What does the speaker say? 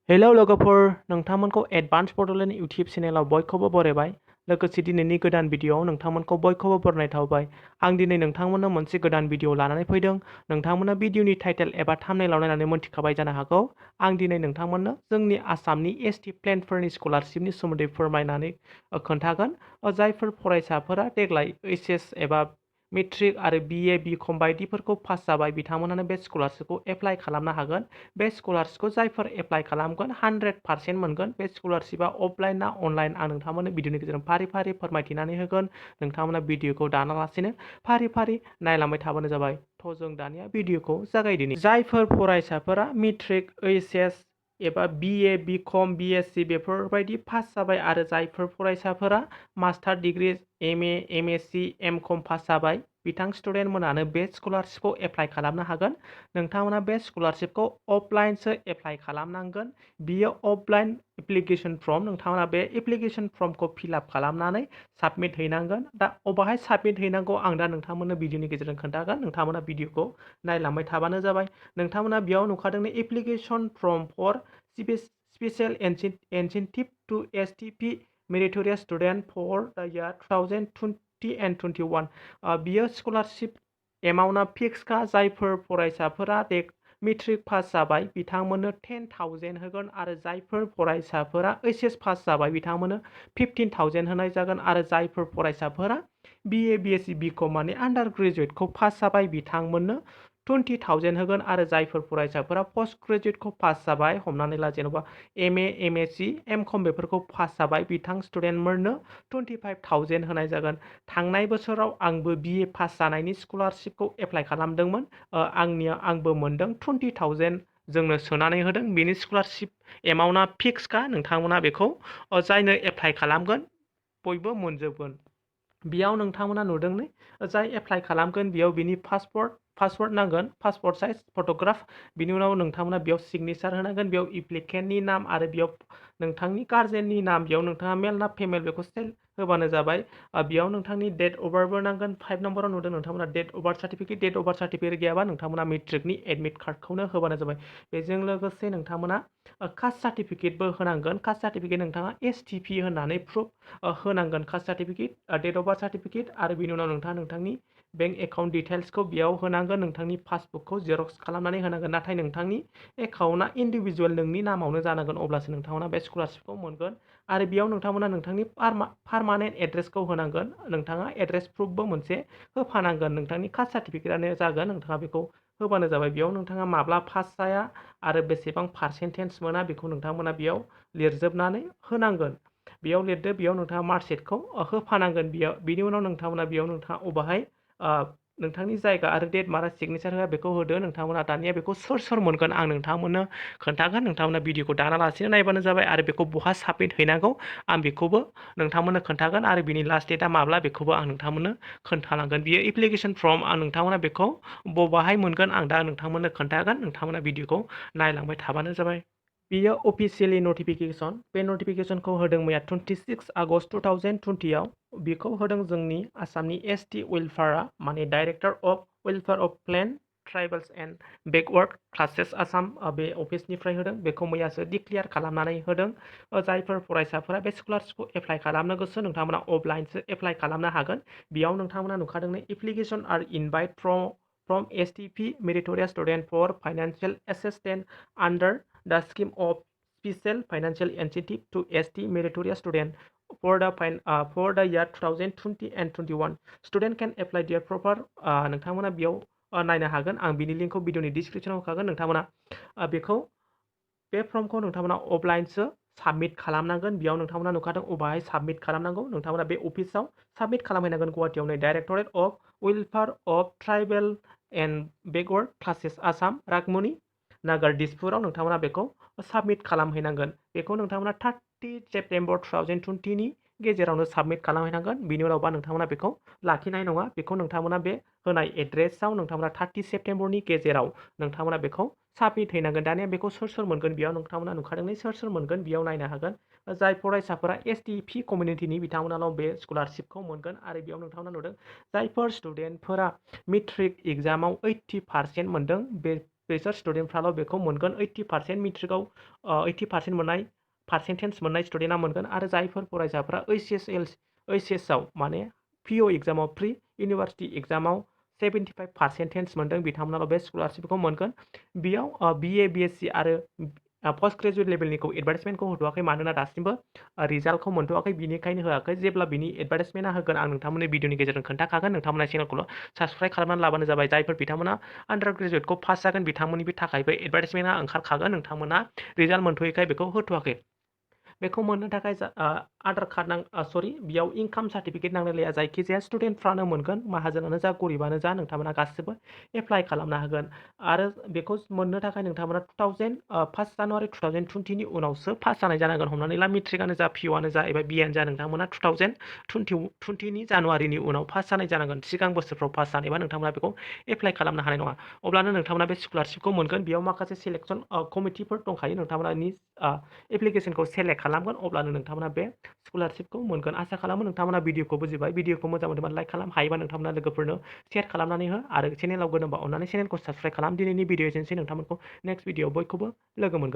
Hello लोगोफोर, नोंथांमोनखौ advance Bodoland YouTube चेनेलाव बयखौबो बरायबाय। लोगोसे दिनैनि गोदान भिडिअ'आव नोंथांमोनखौ बयखौबो बरायनाय थाबाय। आं दिनै नोंथांमोननो मोनसे गोदान भिडिअ' लानानै फैदों। नोंथांमोना भिडिअ'नि टाइटेल एबा थाम्बनेइलाव नायनानै मोनथिखाबाय जानो हागौ। आं दिनै नोंथांमोननो जोंनि आसामनि एसटि प्लेनफोरनि स्कलारशिपनि सोमोन्दै फोरमायनानै खोन्थागोन। जायफोर फरायसाफोरा देग्लाय एचएस एबा मेट्रिक आरो बिए बिकम बायदिफोरखौ पास जाबाय बिथांमोनानो बे स्कलारशिपखौ एप्लाइ खालामनो हागोन। बे स्कलारशिपखौ जायफोर एप्लाइ खालामगोन 100% मोनगोन। बे स्कलारशिपआ अफलाइन ना अनलाइन आं नोंथांमोननो भिडिअनि गेजेरजों फारि फारि फोरमायथिनानै होगोन। नोंथांमोना भिडिअखौ दानालासिनो फारि फारि नायलांबाय थाबानो जाबाय। थ' जों दानिया भिडिअखौ जागायदिनि। जायफोर फरायसाफोरा मेट्रिक एचएस एबा बिए बिकम बिएससि बेफोरबायदि पास जाबाय आरो जायफोर फरायसाफोरा master degree MA MSc MCom pass जाबाय बिथां स्टुडेन्ट मोनानो बे स्कलारशिपखौ एप्लाइ खालामनो हागोन। नोंथांमोना बे स्कलारशिपखौ अफलाइनसो एप्लाइ खालामनांगोन। बियो अफलाइन एप्लिकेशन फर्म। नोंथांमोना बे एप्लिकेशन फर्मखौ फिलआप खालामनानै साबमिट हैनांगोन। दा अबाहाय साबमिट हैनांगौ आं दा नोंथांमोननो भिडिअनि गेजेरजों खोन्थागोन। नोंथांमोना भिडिअखौ नायलांबाय थाबानो जाबाय। नोंथांमोना बेयाव नुखादोंनो application form for special incentive to STP meritorious student for the year 2020 and 21। बियो स्कलारशिप एमाउन्टआ फिक्सखा। जायफोर फरायसाफोरा मेट्रिक पास जाबाय बिथांमोननो 10,000 होगोन आरो जायफोर फरायसाफोरा एचएस पास जाबाय बिथांमोननो 15,000 होनाय जागोन आरो जायफोर फरायसाफोरा बिए बिएससि बिकम माने आन्डार ग्रेजुएटखौ पास जाबाय बिथांमोननो 20,000 होगोन आरो जायफोर फरायसाफोरा पस्ट ग्रेजुएटखौ पास जाबाय हमनानै ला जेन'बा एमए एमएससि एमकम बेफोरखौ पास जाबाय बिथां स्टुडेन्टफोरनो 25,000 होनाय जागोन। थांनाय बोसोराव आंबो बिए पास जानायनि स्कलारशिपखौ एप्लाइ खालामदोंमोन। आंबो मोनदों 20,000 जोंनो सोनानै होदों। बेनि स्कलारशिप एमाउन्टआ फिक्सखा। नोंथांमोना बेखौ जायनो एप्लाइ खालामगोन बयबो मोनजोबगोन। बेयाव नोंथांमोना नुदों जाय एप्लाइ खालामगोन बेयाव बिनि पासपर्ट नांगोन, पासपर्ट साइज फट'ग्राफ। बिनि उनाव नोंथांमोना बेयाव सिगनेचार होनांगोन। बेयाव एप्लिकेन्टनि नाम आरो बेयाव नोंथांनि गार्जेननि नाम, बेयाव नोंथाङा मेल ना फिमेल बेखौ सेलेक्ट होबानो जाबाय। बेयाव नोंथांनि डेट अफ बार्थबो नांगोन। 5 नम्बराव नुदों नोंथांमोना date of birth certificate. Date of birth certificate गैयाबा नोंथांमोना मेट्रिकनि एडमिट कार्डखौनो होबानो जाबाय। बेजों लोगोसे नोंथांमोना कास्ट सार्टिफिकेटबो होनांगोन। कास्ट सार्टिफिकेट नोंथाङा एसटिपि होननानै प्रुफ होनांगोन। Caste certificate, date of birth certificate आरो बिनि उनाव नोंथाङा नोंथांनि बेंक एकाउन्ट डिटेल्सखौ बेयाव होनांगोन। नोंथांनि पासबुकखौ जेरक्स खालामनानै होनांगोन। नाथाय नोंथांनि एकाउन्टआ इन्डिभिजुवेल नोंनि नामावनो जानांगोन अब्लासो नोंथांमोना बे स्कलारशिपखौ मोनगोन। आरो बेयाव नोंथांमोना नोंथांनि पारमानेन्ट एड्रेसखौ होनांगोन। नोंथाङा एड्रेस प्रुफबो मोनसे होफानांगोन। नोंथांनि कास्ट सार्टिफिकेटआनो जागोन। नोंथाङा बेखौ होबानो जाबाय। बेयाव नोंथाङा माब्ला पास जाया आरो बेसेबां पार्सेन्टेज मोना बेखौ नोंथांमोना बेयाव लिरजोबनानै होनांगोन। बेयाव लिरदो। बेयाव नोंथाङा मार्कशिटखौ होफानांगोन। बिनि उनाव नोंथांमोना बेयाव नोंथाङा अबाहाय नोंथांनि जायगा आरो डेट मारा सिगनेचार होआ बेखौ होदो। नोंथांमोना दानिया बेखौ सोर मोनगोन आं नोंथांमोननो खोन्थागोन। नोंथांमोना भिडिअखौ दानालासिनो नायबानो जाबाय आरो बेखौ बहा साबमिट हैनांगौ आं बेखौबो नोंथांमोननो खोन्थागोन आरो बिनि लास्ट डेटआ माब्ला बेखौबो आं नोंथांमोननो खोन्थालांगोन। बियो एप्लिकेशन फर्म। आं नोंथांमोना बेखौ बबाहाय मोनगोन आं दा नोंथांमोननो खोन्थागोन। नोंथांमोना भिडिअखौ नायलांबाय थाबानो जाबाय। बियो अफिसियेलि नटिफिकेसन। बे नटिफिकेसनखौ होदों मैया 26 आगस्ट 2020 आव। बेखौ होदों जोंनि आसामनि एसटि वेलफेयारआ माने director of welfare of plain tribals and backward classes Assam बे अफिसनिफ्राय होदों। बेखौ मैयासो डिक्लेयार खालामनानै होदों। जायफोर फरायसाफोरा बे स्कलारशिपखौ एप्लाइ खालामनो गोसो नोंथांमोना अफलाइनसो एप्लाइ खालामनो हागोन। बेयाव नोंथांमोना नुखादोंनो application are invite from STP meritorious student for financial assistance under the scheme of special financial incentive to ST meritorious student for the year 2020 and 21. Student can apply their proper नोंथांमोना बेयाव नायनो हागोन। आं बिनि लिंकखौ भिडिअनि डिसक्रिपसनाव होखागोन। नोंथांमोना बेखौ बे फर्मखौ नोंथांमोना अफलाइनसो साबमिट खालामनांगोन। बेयाव नोंथांमोना नुखादों अबाहाय साबमिट खालामनांगौ। नोंथांमोना बे अफिसाव साबमिट खालामहैनांगोन गुवाहाटीयाव नै directorate of welfare of tribal and backward classes Assam रागमुनि नागार दिसपुराव नोंथांमोना बेखौ साबमिट खालामहैनांगोन। बेखौ नोंथांमोना 30 सेप्टेम्बर 2020 नि गेजेरावनो साबमिट खालामहैनांगोन। बिनि उनावबा नोंथांमोना बेखौ लाखिनाय नङा। बेखौ नोंथांमोना बे होनाय एड्रेसाव नोंथांमोना 30 सेप्टेम्बरनि गेजेराव नोंथांमोना बेखौ साबमिट हैनांगोन। दानिया बेखौ सोर मोनगोन बेयाव नोंथांमोना नुखादों सोर मोनगोन बेयाव नायनो हागोन। जाय फरायसाफोरा एसटिपि कमिउनिटिनि बिथांमोनाल' बे स्कलारशिपखौ मोनगोन। आरो बेयाव नोंथांमोना नुदों जायफोर स्टुडेन्टफोरा मेट्रिक एग्जामाव 80% मोनदों बेसोर स्टुडेन्टफ्राल' बेखौ मोनगोन 80% मेट्रिकआव 80% मोननाय पार्सेन्टेज मोननाय स्टुडेन्टआ मोनगोन आरो जायफोर फरायसाफ्रा ओइस आव माने पिअ एग्जामाव प्रि इउनिभार्सिटि एग्जामाव 75% मोनदों बिथांमोनाल' बे स्कलारशिपखौ मोनगोन। बेयाव बिए बिएससि आरो पोस्ट ग्रेजुवेट लेभेलनिखौ एडभार्टाइजमेन्टखौ होथ'वाखै मानोना दासिमबो रिजाल्टखौ मोनथ'वाखै बिनिखायनो होआखै। जेब्ला बिनि एडभार्टाइजमेन्टआ होगोन आं नोंथांमोननि भिडिअनि गेजेरजों खोन्थाखागोन। नोंथांमोना चेनेलखौल' साबस्क्राइब खालामनानै लाबानो जाबाय। जायफोर बिथांमोना आन्डार ग्रेजुवेटखौ पास जागोन बिथांमोननि थाखायबो एडभार्टाइजमेन्टआ ओंखारखागोन। नोंथांमोना रिजाल्ट मोनथ'यैखाय बेखौ होथ'वाखै। बेखौ मोननो थाखाय आधार कार्ड बेयाव इनकाम सार्टिफिकेट नांलायलाया। जायखिजाया स्टुडेन्टफ्रानो मोनगोन, माहाजोनानो जा गरिबानो जा नोंथांमोना गासिबो एप्लाइ खालामनो हागोन। आरो बेखौ मोननो थाखाय नोंथांमोना 1 जानुवारि 2020 नि उनावसो पास जानाय जानांगोन। हमनानै ला मेट्रिकआनो जा पिअआनो जा एबा बिएआनो जा नोंथांमोना 2020 जानुवारिनि उनाव पास जानाय जानांगोन। सिगां बोसोरफ्राव पास जानायबा नोंथांमोना बेखौ एप्लाइ खालामनो हानाय नङा। अब्लानो नोंथांमोना बे स्कलारशिपखौ मोनगोन। बेयाव माखासे सिलेक्सन कमिटिफोर दंखायो। नोंथांमोनानि एप्लिकेसनखौ सेलेक्ट खालामगोन अब्लानो नोंथांमोना बे स्कलारशिपखौ मोनगोन। आसा खालामो नोंथांमोना भिडिअखौ बुजिबाय। भिडिअखौ मोजां मोनोबा लाइक खालाम, हायोबा नोंथांमोना लोगोफोरनो शेयार खालामनानै हो आरो चेनेलाव गोदानबा अननानै चेनेलखौ साबस्क्राइब खालाम। दिनैनि भिडिअ एसेनोसै। नोंथांमोनखौ नेक्स्ट भिडिअ बयखौबो लोगो मोनगोन।